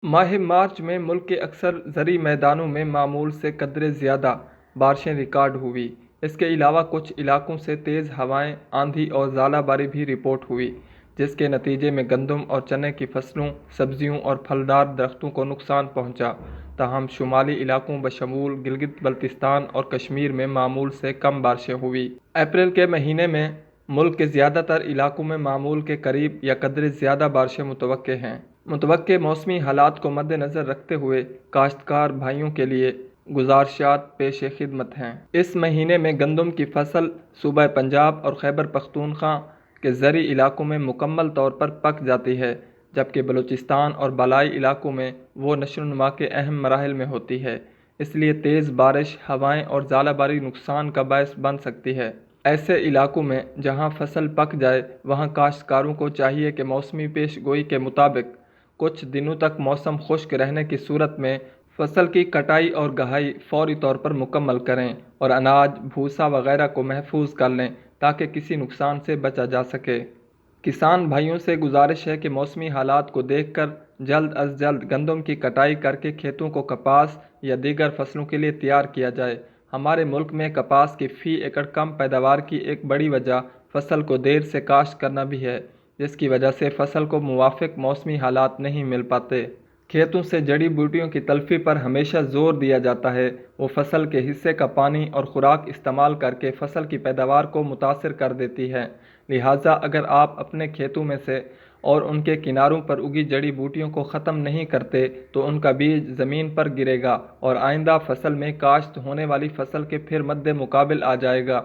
ماہ مارچ میں ملک کے اکثر زرعی میدانوں میں معمول سے قدرے زیادہ بارشیں ریکارڈ ہوئی۔ اس کے علاوہ کچھ علاقوں سے تیز ہوائیں، آندھی اور ژالہ باری بھی رپورٹ ہوئی، جس کے نتیجے میں گندم اور چنے کی فصلوں، سبزیوں اور پھلدار درختوں کو نقصان پہنچا۔ تاہم شمالی علاقوں بشمول گلگت بلتستان اور کشمیر میں معمول سے کم بارشیں ہوئیں۔ اپریل کے مہینے میں ملک کے زیادہ تر علاقوں میں معمول کے قریب یا قدرے زیادہ بارشیں متوقع ہیں۔ متوقع موسمی حالات کو مد نظر رکھتے ہوئے کاشتکار بھائیوں کے لیے گزارشات پیش خدمت ہیں۔ اس مہینے میں گندم کی فصل صوبہ پنجاب اور خیبر پختونخوا کے زرعی علاقوں میں مکمل طور پر پک جاتی ہے، جبکہ بلوچستان اور بالائی علاقوں میں وہ نشو و نما کے اہم مراحل میں ہوتی ہے۔ اس لیے تیز بارش، ہوائیں اور ژالہ باری نقصان کا باعث بن سکتی ہے۔ ایسے علاقوں میں جہاں فصل پک جائے، وہاں کاشتکاروں کو چاہیے کہ موسمی پیش گوئی کے مطابق کچھ دنوں تک موسم خشک رہنے کی صورت میں فصل کی کٹائی اور گہائی فوری طور پر مکمل کریں اور اناج، بھوسا وغیرہ کو محفوظ کر لیں تاکہ کسی نقصان سے بچا جا سکے۔ کسان بھائیوں سے گزارش ہے کہ موسمی حالات کو دیکھ کر جلد از جلد گندم کی کٹائی کر کے کھیتوں کو کپاس یا دیگر فصلوں کے لیے تیار کیا جائے۔ ہمارے ملک میں کپاس کی فی ایکڑ کم پیداوار کی ایک بڑی وجہ فصل کو دیر سے کاشت کرنا بھی ہے، جس کی وجہ سے فصل کو موافق موسمی حالات نہیں مل پاتے۔ کھیتوں سے جڑی بوٹیوں کی تلفی پر ہمیشہ زور دیا جاتا ہے۔ وہ فصل کے حصے کا پانی اور خوراک استعمال کر کے فصل کی پیداوار کو متاثر کر دیتی ہے۔ لہٰذا اگر آپ اپنے کھیتوں میں سے اور ان کے کناروں پر اگی جڑی بوٹیوں کو ختم نہیں کرتے تو ان کا بیج زمین پر گرے گا اور آئندہ فصل میں کاشت ہونے والی فصل کے پھر مد مقابل آ جائے گا۔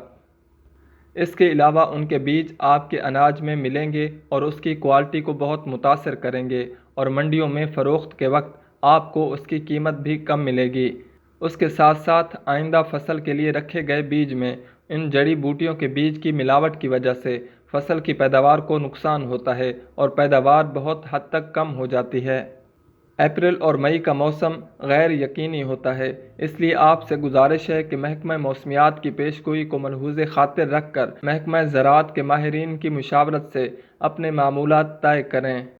اس کے علاوہ ان کے بیج آپ کے اناج میں ملیں گے اور اس کی کوالٹی کو بہت متاثر کریں گے اور منڈیوں میں فروخت کے وقت آپ کو اس کی قیمت بھی کم ملے گی۔ اس کے ساتھ ساتھ آئندہ فصل کے لیے رکھے گئے بیج میں ان جڑی بوٹیوں کے بیج کی ملاوٹ کی وجہ سے فصل کی پیداوار کو نقصان ہوتا ہے اور پیداوار بہت حد تک کم ہو جاتی ہے۔ اپریل اور مئی کا موسم غیر یقینی ہوتا ہے، اس لیے آپ سے گزارش ہے کہ محکمہ موسمیات کی پیش گوئی کو ملحوظ خاطر رکھ کر محکمہ زراعت کے ماہرین کی مشاورت سے اپنے معمولات طے کریں۔